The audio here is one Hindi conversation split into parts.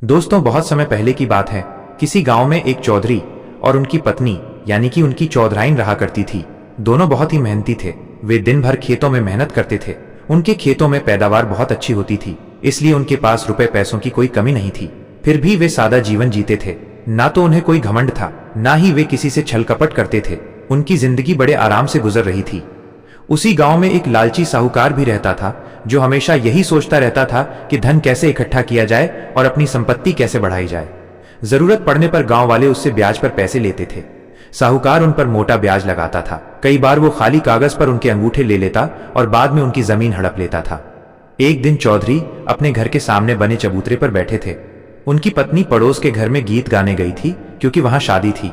दोस्तों, बहुत समय पहले की बात है। किसी गांव में एक चौधरी और उनकी पत्नी यानी कि उनकी चौधराइन रहा करती थी। दोनों बहुत ही मेहनती थे। वे दिन भर खेतों में मेहनत करते थे। उनके खेतों में पैदावार बहुत अच्छी होती थी, इसलिए उनके पास रुपए पैसों की कोई कमी नहीं थी। फिर भी वे सादा जीवन जीते थे। ना तो उन्हें कोई घमंड था, ना ही वे किसी से छल कपट करते थे। उनकी जिंदगी बड़े आराम से गुजर रही थी। उसी गांव में एक लालची साहूकार भी रहता था, जो हमेशा यही सोचता रहता था कि धन कैसे इकट्ठा किया जाए और अपनी संपत्ति कैसे बढ़ाई जाए। जरूरत पड़ने पर गांव वाले उससे ब्याज पर पैसे लेते थे। साहूकार उन पर मोटा ब्याज लगाता था। कई बार वो खाली कागज पर उनके अंगूठे ले लेता और बाद में उनकी जमीन हड़प लेता था। एक दिन चौधरी अपने घर के सामने बने चबूतरे पर बैठे थे। उनकी पत्नी पड़ोस के घर में गीत गाने गई थी, क्योंकि वहां शादी थी,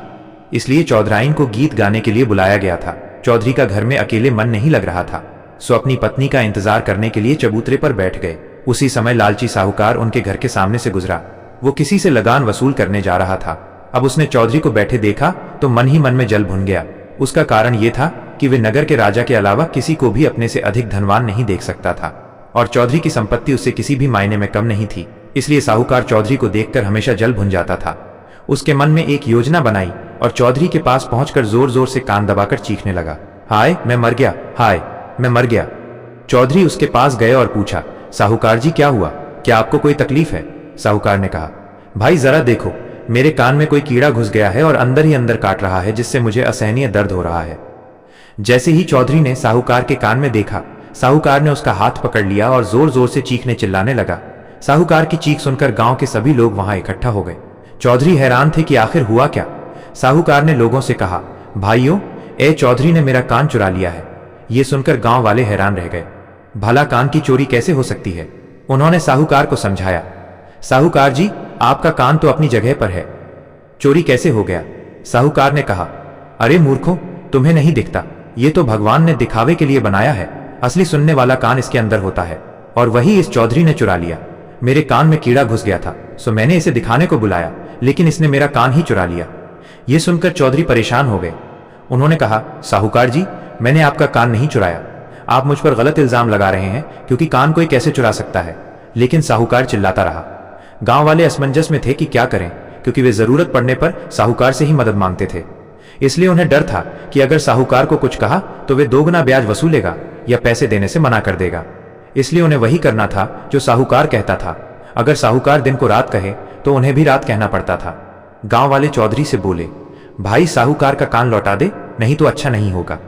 इसलिए चौधराइन को गीत गाने के लिए बुलाया गया था। चौधरी का घर में अकेले मन नहीं लग रहा था, सो अपनी पत्नी का इंतजार करने के लिए चबूतरे पर बैठ गए। उसी समय लालची साहूकार उनके घर के सामने से गुजरा। वो किसी से लगान वसूल करने जा रहा था। अब उसने चौधरी को बैठे देखा तो मन ही मन में जल भुन गया। उसका कारण ये था कि वे नगर के राजा के अलावा किसी को भी अपने से अधिक धनवान नहीं देख सकता था, और चौधरी की संपत्ति उससे किसी भी मायने में कम नहीं थी। इसलिए साहूकार चौधरी को देखकर हमेशा जल भुन जाता था। उसके मन में एक योजना बनाई और चौधरी के पास पहुंचकर जोर जोर से कान दबाकर चीखने लगा, हाय मैं मर गया, हाय मैं मर गया। चौधरी उसके पास गए और पूछा, साहूकार जी क्या हुआ, क्या आपको कोई तकलीफ है? साहूकार ने कहा, भाई जरा देखो, मेरे कान में कोई कीड़ा घुस गया है और अंदर ही अंदर काट रहा है, जिससे मुझे असहनीय दर्द हो रहा है। जैसे ही चौधरी ने साहूकार के कान में देखा, साहूकार ने उसका हाथ पकड़ लिया और जोर जोर से चीखने चिल्लाने लगा। साहूकार की चीख सुनकर गांव के सभी लोग वहां इकट्ठा हो गए। चौधरी हैरान थे कि आखिर हुआ क्या। साहूकार ने लोगों से कहा, भाइयों, ए चौधरी ने मेरा कान चुरा लिया है। ये सुनकर गांव वाले हैरान रह गए। भला कान की चोरी कैसे हो सकती है? उन्होंने साहूकार को समझाया, साहूकार जी, आपका कान तो अपनी जगह पर है, चोरी कैसे हो गया? साहूकार ने कहा, अरे मूर्खों, तुम्हें नहीं दिखता, ये तो भगवान ने दिखावे के लिए बनाया है। असली सुनने वाला कान इसके अंदर होता है, और वही इस चौधरी ने चुरा लिया। मेरे कान में कीड़ा घुस गया था, सो मैंने इसे दिखाने को बुलाया, लेकिन इसने मेरा कान ही चुरा लिया। ये सुनकर चौधरी परेशान हो गए। उन्होंने कहा, साहूकार जी, मैंने आपका कान नहीं चुराया। आप मुझ पर गलत इल्जाम लगा रहे हैं, क्योंकि कान कोई कैसे चुरा सकता है? लेकिन साहूकार चिल्लाता रहा। गांव वाले असमंजस में थे कि क्या करें, क्योंकि वे जरूरत पड़ने पर साहूकार से ही मदद मांगते थे। इसलिए उन्हें डर था कि अगर साहूकार को कुछ कहा तो वे दोगुना ब्याज वसूलेगा या पैसे देने से मना कर देगा। इसलिए उन्हें वही करना था जो साहूकार कहता था। अगर साहूकार दिन को रात कहे तो उन्हें भी रात कहना पड़ता था। गांव वाले चौधरी से बोले, भाई साहूकार का कान लौटा दे, नहीं तो अच्छा नहीं होगा।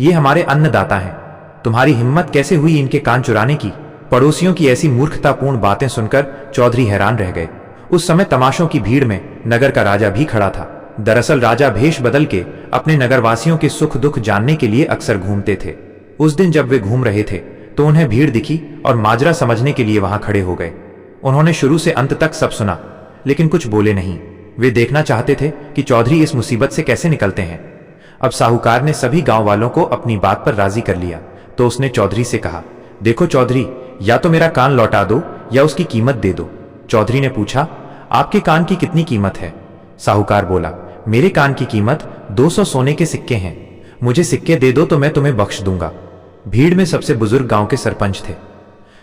ये हमारे अन्नदाता हैं, तुम्हारी हिम्मत कैसे हुई इनके कान चुराने की? पड़ोसियों की ऐसी मूर्खतापूर्ण बातें सुनकर चौधरी हैरान रह गए। उस समय तमाशों की भीड़ में नगर का राजा भी खड़ा था। दरअसल राजा भेष बदल के अपने नगरवासियों के सुख दुख जानने के लिए अक्सर घूमते थे। उस दिन जब वे घूम रहे थे तो उन्हें भीड़ दिखी और माजरा समझने के लिए वहां खड़े हो गए। उन्होंने शुरू से अंत तक सब सुना, लेकिन कुछ बोले नहीं। वे देखना चाहते थे कि चौधरी इस मुसीबत से कैसे निकलते हैं। अब साहूकार ने सभी गांव वालों को अपनी बात पर राजी कर लिया, तो उसने चौधरी से कहा, देखो चौधरी, या तो मेरा कान लौटा दो या उसकी कीमत दे दो। चौधरी ने पूछा, आपके कान की कितनी कीमत है? साहूकार बोला, मेरे कान की कीमत 200 सोने के सिक्के हैं। मुझे सिक्के दे दो तो मैं तुम्हें बख्श दूंगा। भीड़ में सबसे बुजुर्ग गांव के सरपंच थे,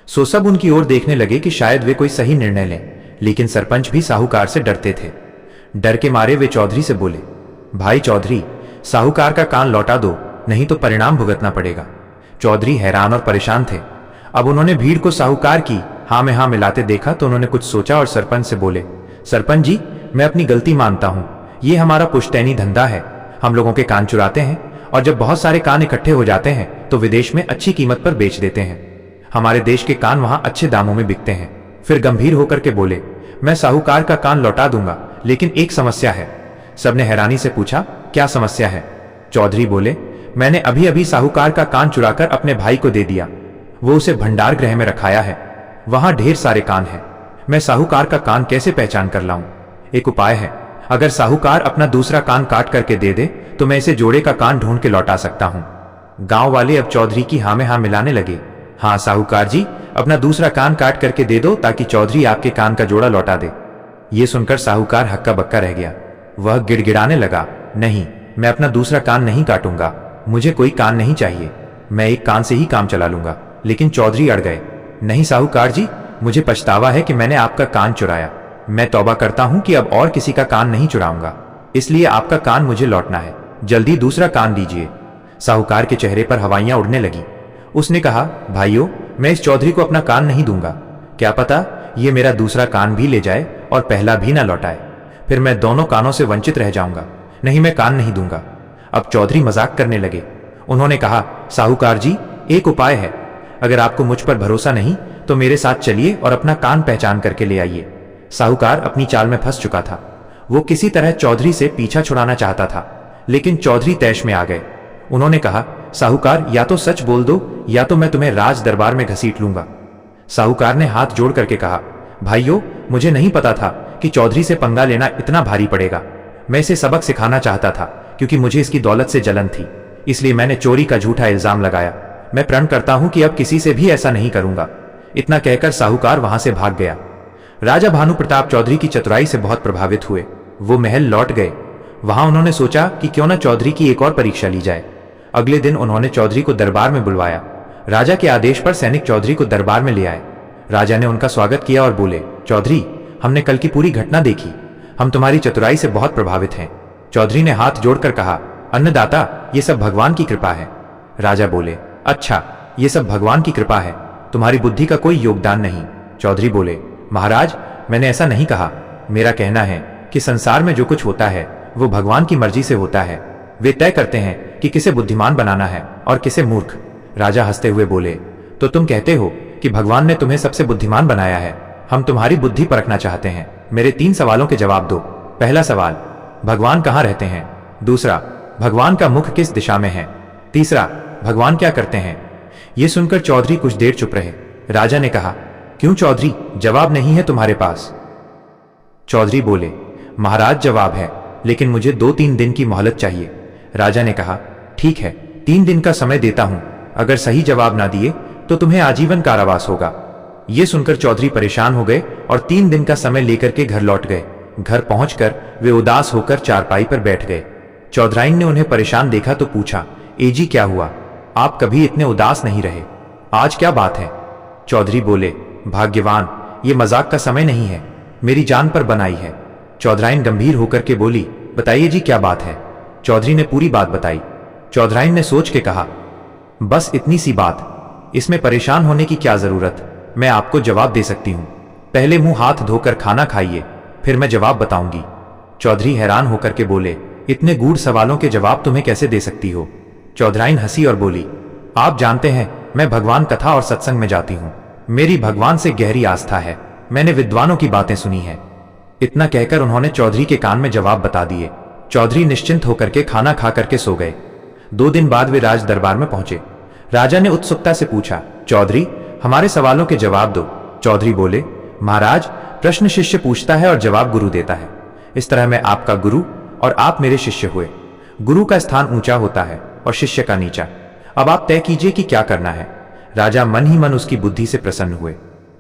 सो सब उनकी ओर देखने लगे कि शायद वे कोई सही निर्णय लें। लेकिन सरपंच भी साहूकार से डरते थे। डर के मारे वे चौधरी से बोले, भाई चौधरी, साहूकार का कान लौटा दो, नहीं तो परिणाम भुगतना पड़ेगा। चौधरी हैरान और परेशान थे। अब उन्होंने भीड़ को साहूकार की हाँ में हाँ मिलाते देखा तो उन्होंने कुछ सोचा और सरपंच से बोले, सरपंच जी, मैं अपनी गलती मानता हूं। ये हमारा पुश्तैनी धंधा है। हम लोगों के कान चुराते हैं और जब बहुत सारे कान इकट्ठे हो जाते हैं तो विदेश में अच्छी कीमत पर बेच देते हैं। हमारे देश के कान वहां अच्छे दामों में बिकते हैं। फिर गंभीर होकर के बोले, मैं साहूकार का कान लौटा दूंगा, लेकिन एक समस्या है। सबने हैरानी से पूछा, क्या समस्या है? चौधरी बोले, मैंने अभी अभी साहूकार का कान चुराकर अपने भाई को दे दिया। वो उसे भंडार गृह में रखाया है, वहां ढेर सारे कान हैं। मैं साहूकार का कान कैसे पहचान कर लाऊं? एक उपाय है, अगर साहूकार अपना दूसरा कान काट करके दे दे तो मैं इसे जोड़े का कान ढूंढ के लौटा सकता हूं। गांव वाले अब चौधरी की हाँ में हाँ मिलाने लगे। हाँ साहूकार जी, अपना दूसरा कान काट करके दे दो ताकि चौधरी आपके कान का जोड़ा लौटा दे। ये सुनकर साहूकार हक्का बक्का रह गया। वह गिड़गिड़ाने लगा, नहीं, मैं अपना दूसरा कान नहीं काटूंगा, मुझे कोई कान नहीं चाहिए, मैं एक कान से ही काम चला लूंगा। लेकिन चौधरी अड़ गए, नहीं साहूकार जी, मुझे पछतावा है कि मैंने आपका कान चुराया। मैं तौबा करता हूं कि अब और किसी का कान नहीं चुराऊंगा, इसलिए आपका कान मुझे लौटना है, जल्दी दूसरा कान दीजिए। साहूकार के चेहरे पर हवाइयां उड़ने लगी। उसने कहा, भाइयों, मैं इस चौधरी को अपना कान नहीं दूंगा, क्या पता ये मेरा दूसरा कान भी ले जाए और पहला भी ना लौटाए, फिर मैं दोनों कानों से वंचित रह जाऊंगा। नहीं, मैं कान नहीं दूंगा। अब चौधरी मजाक करने लगे। उन्होंने कहा, साहूकार जी, एक उपाय है, अगर आपको मुझ पर भरोसा नहीं तो मेरे साथ चलिए और अपना कान पहचान करके ले आइए। साहूकार अपनी चाल में फंस चुका था। वो किसी तरह चौधरी से पीछा छुड़ाना चाहता था, लेकिन चौधरी तैश में आ गए। उन्होंने कहा, साहूकार, या तो सच बोल दो या तो मैं तुम्हें राज दरबार में घसीट लूंगा। साहूकार ने हाथ जोड़ करके कहा, भाइयों, मुझे नहीं पता था कि चौधरी से पंगा लेना इतना भारी पड़ेगा। मैं इसे सबक सिखाना चाहता था, क्योंकि मुझे इसकी दौलत से जलन थी, इसलिए मैंने चोरी का झूठा इल्जाम लगाया। मैं प्रण करता हूं कि अब किसी से भी ऐसा नहीं करूंगा। इतना कहकर साहूकार वहां से भाग गया। राजा भानु प्रताप चौधरी की चतुराई से बहुत प्रभावित हुए। वो महल लौट गए। वहां उन्होंने सोचा कि क्यों न चौधरी की एक और परीक्षा ली जाए। अगले दिन उन्होंने चौधरी को दरबार में बुलवाया। राजा के आदेश पर सैनिक चौधरी को दरबार में ले आए। राजा ने उनका स्वागत किया और बोले, चौधरी, हमने कल की पूरी घटना देखी, हम तुम्हारी चतुराई से बहुत प्रभावित हैं। चौधरी ने हाथ जोड़कर कहा, अन्नदाता, ये सब भगवान की कृपा है। राजा बोले, अच्छा, ये सब भगवान की कृपा है, तुम्हारी बुद्धि का कोई योगदान नहीं। चौधरी बोले, महाराज, मैंने ऐसा नहीं कहा। मेरा कहना है कि संसार में जो कुछ होता है वो भगवान की मर्जी से होता है। वे तय करते हैं कि किसे बुद्धिमान बनाना है और किसे मूर्ख। राजा हंसते हुए बोले, तो तुम कहते हो कि भगवान ने तुम्हें सबसे बुद्धिमान बनाया है। हम तुम्हारी बुद्धि परखना चाहते हैं। मेरे 3 सवालों के जवाब दो। पहला सवाल, भगवान कहाँ रहते हैं? दूसरा, भगवान का मुख किस दिशा में है? तीसरा, भगवान क्या करते हैं? यह सुनकर चौधरी कुछ देर चुप रहे। राजा ने कहा, क्यों चौधरी, जवाब नहीं है तुम्हारे पास? चौधरी बोले, महाराज, जवाब है, लेकिन मुझे 2-3 दिन की मोहलत चाहिए। राजा ने कहा, ठीक है, 3 दिन का समय देता हूं। अगर सही जवाब ना दिए तो तुम्हें आजीवन कारावास होगा। यह सुनकर चौधरी परेशान हो गए और 3 दिन का समय लेकर के घर लौट गए। घर पहुंचकर वे उदास होकर चारपाई पर बैठ गए। चौधराइन ने उन्हें परेशान देखा तो पूछा, एजी, क्या हुआ? आप कभी इतने उदास नहीं रहे, आज क्या बात है? चौधरी बोले, भाग्यवान, ये मजाक का समय नहीं है, मेरी जान पर बनाई है। चौधराइन गंभीर होकर के बोली, बताइए जी, क्या बात है? चौधरी ने पूरी बात बताई। चौधराइन ने सोच के कहा, बस इतनी सी बात, इसमें परेशान होने की क्या जरूरत, मैं आपको जवाब दे सकती हूं। पहले मुंह हाथ धोकर खाना खाइए, फिर मैं जवाब बताऊंगी। चौधरी हैरान होकर के बोले, इतने गूढ़ सवालों के जवाब तुम्हें कैसे दे सकती हो? चौधराइन हंसी और बोली, आप जानते हैं, मैं भगवान कथा और सत्संग में जाती हूं। मेरी भगवान से गहरी आस्था है, मैंने विद्वानों की बातें सुनी है। इतना कहकर उन्होंने चौधरी के कान में जवाब बता दिए। चौधरी निश्चिंत होकर के खाना खा करके सो गए। 2 दिन बाद वे राज दरबार में पहुंचे। राजा ने उत्सुकता से पूछा, चौधरी, हमारे सवालों के जवाब दो। चौधरी बोले, महाराज, प्रश्न शिष्य पूछता है और जवाब गुरु देता है। इस तरह मैं आपका गुरु और आप मेरे शिष्य हुए। गुरु का स्थान ऊंचा होता है और शिष्य का नीचा। अब आप तय कीजिए कि क्या करना है। राजा मन ही मन उसकी बुद्धि से प्रसन्न हुए।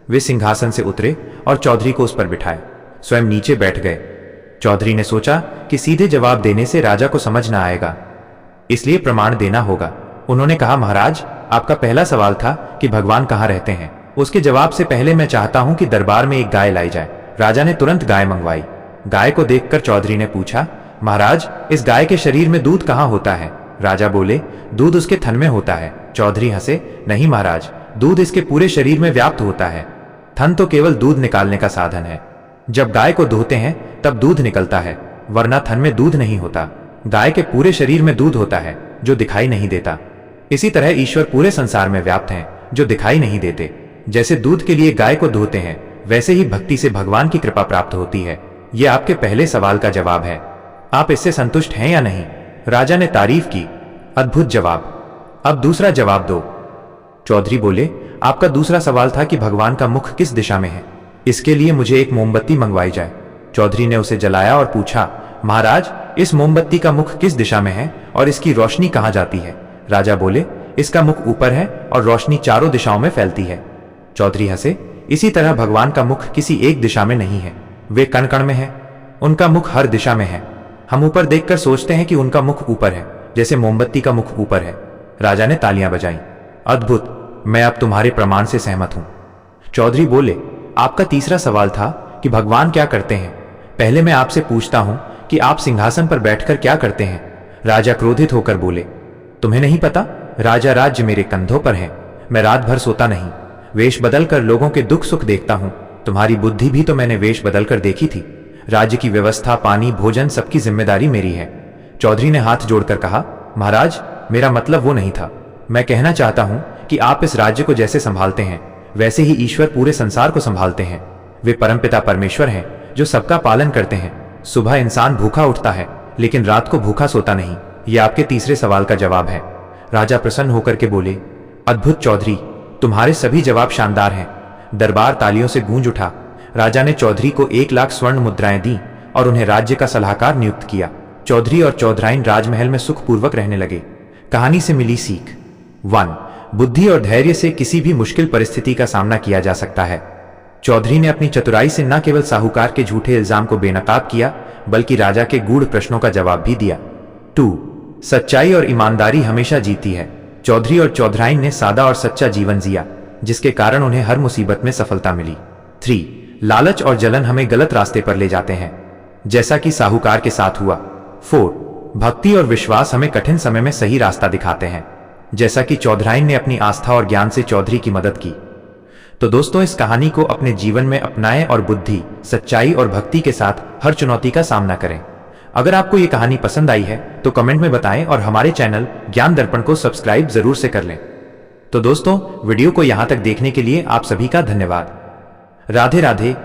वे सिंहासन से उतरे और चौधरी को उस पर बिठाए, स्वयं नीचे बैठ गए। चौधरी ने सोचा कि सीधे जवाब देने से राजा को समझ न आएगा, इसलिए प्रमाण देना होगा। उन्होंने कहा, महाराज, आपका पहला सवाल था कि भगवान कहाँ रहते हैं। उसके जवाब से पहले मैं चाहता हूं कि दरबार में एक गाय लाई जाए। राजा ने तुरंत गाय मंगवाई। गाय को देखकर चौधरी ने पूछा, महाराज, इस गाय के शरीर में दूध कहाँ होता है? राजा बोले, दूध उसके थन में होता है। चौधरी हंसे, नहीं महाराज, दूध इसके पूरे शरीर में व्याप्त होता है। थन तो केवल दूध निकालने का साधन है। जब गाय को धोते हैं तब दूध निकलता है, वरना थन में दूध नहीं होता। गाय के पूरे शरीर में दूध होता है जो दिखाई नहीं देता। इसी तरह ईश्वर पूरे संसार में व्याप्त हैं जो दिखाई नहीं देते। जैसे दूध के लिए गाय को धोते हैं, वैसे ही भक्ति से भगवान की कृपा प्राप्त होती है। यह आपके पहले सवाल का जवाब है। आप इससे संतुष्ट हैं या नहीं? राजा ने तारीफ की, अद्भुत जवाब। अब दूसरा जवाब दो। चौधरी बोले, आपका दूसरा सवाल था कि भगवान का मुख किस दिशा में है। इसके लिए मुझे एक मोमबत्ती मंगवाई जाए। चौधरी ने उसे जलाया और पूछा, महाराज, इस मोमबत्ती का मुख किस दिशा में है और इसकी रोशनी कहां जाती है? राजा बोले, इसका मुख ऊपर है और रोशनी चारों दिशाओं में फैलती है। चौधरी हंसे, इसी तरह भगवान का मुख किसी एक दिशा में नहीं है, वे कण कण में है। उनका मुख हर दिशा में है। हम ऊपर देखकर सोचते हैं कि उनका मुख ऊपर है, जैसे मोमबत्ती का मुख ऊपर है। राजा ने तालियां बजाई। अद्भुत, मैं अब तुम्हारे प्रमाण से सहमत हूं। चौधरी बोले, आपका तीसरा सवाल था कि भगवान क्या करते हैं। पहले मैं आपसे पूछता हूं कि आप सिंहासन पर बैठकर क्या करते हैं। राजा क्रोधित होकर बोले, तुम्हें नहीं पता? राजा, राज्य मेरे कंधों पर है। मैं रात भर सोता नहीं, वेश बदल कर लोगों के दुख सुख देखता हूं। तुम्हारी बुद्धि भी तो मैंने वेश बदल कर देखी थी। राज्य की व्यवस्था, पानी, भोजन सबकी जिम्मेदारी मेरी है। चौधरी ने हाथ जोड़कर कहा, महाराज, मेरा मतलब वो नहीं था। मैं कहना चाहता हूं कि आप इस राज्य को जैसे संभालते हैं वैसे ही ईश्वर पूरे संसार को संभालते हैं। वे परमपिता परमेश्वर हैं जो सबका पालन करते हैं। सुबह इंसान भूखा उठता है लेकिन रात को भूखा सोता नहीं। ये आपके तीसरे सवाल का जवाब है। राजा प्रसन्न होकर के बोले, अद्भुत चौधरी, तुम्हारे सभी जवाब शानदार हैं। दरबार तालियों से गूंज उठा। राजा ने चौधरी को 1,00,000 स्वर्ण मुद्राएं दी और उन्हें राज्य का सलाहकार नियुक्त किया। चौधरी और चौधराइन राजमहल में सुखपूर्वक रहने लगे। कहानी से मिली सीख 1. बुद्धि और धैर्य से किसी भी मुश्किल परिस्थिति का सामना किया जा सकता है। चौधरी ने अपनी चतुराई से न केवल साहूकार के झूठे इल्जाम को बेनकाब किया बल्कि राजा के गूढ़ प्रश्नों का जवाब भी दिया। 2. सच्चाई और ईमानदारी हमेशा जीती है। चौधरी और चौधराइन ने सादा और सच्चा जीवन जिया जिसके कारण उन्हें हर मुसीबत में सफलता मिली। 3. लालच और जलन हमें गलत रास्ते पर ले जाते हैं जैसा कि साहूकार के साथ हुआ। 4. भक्ति और विश्वास हमें कठिन समय में सही रास्ता दिखाते हैं जैसा कि चौधराइन ने अपनी आस्था और ज्ञान से चौधरी की मदद की। तो दोस्तों, इस कहानी को अपने जीवन में अपनाएं और बुद्धि, सच्चाई और भक्ति के साथ हर चुनौती का सामना करें। अगर आपको ये कहानी पसंद आई है तो कमेंट में बताएं और हमारे चैनल ज्ञान दर्पण को सब्सक्राइब जरूर से कर लें। तो दोस्तों, वीडियो को यहां तक देखने के लिए आप सभी का धन्यवाद। राधे राधे।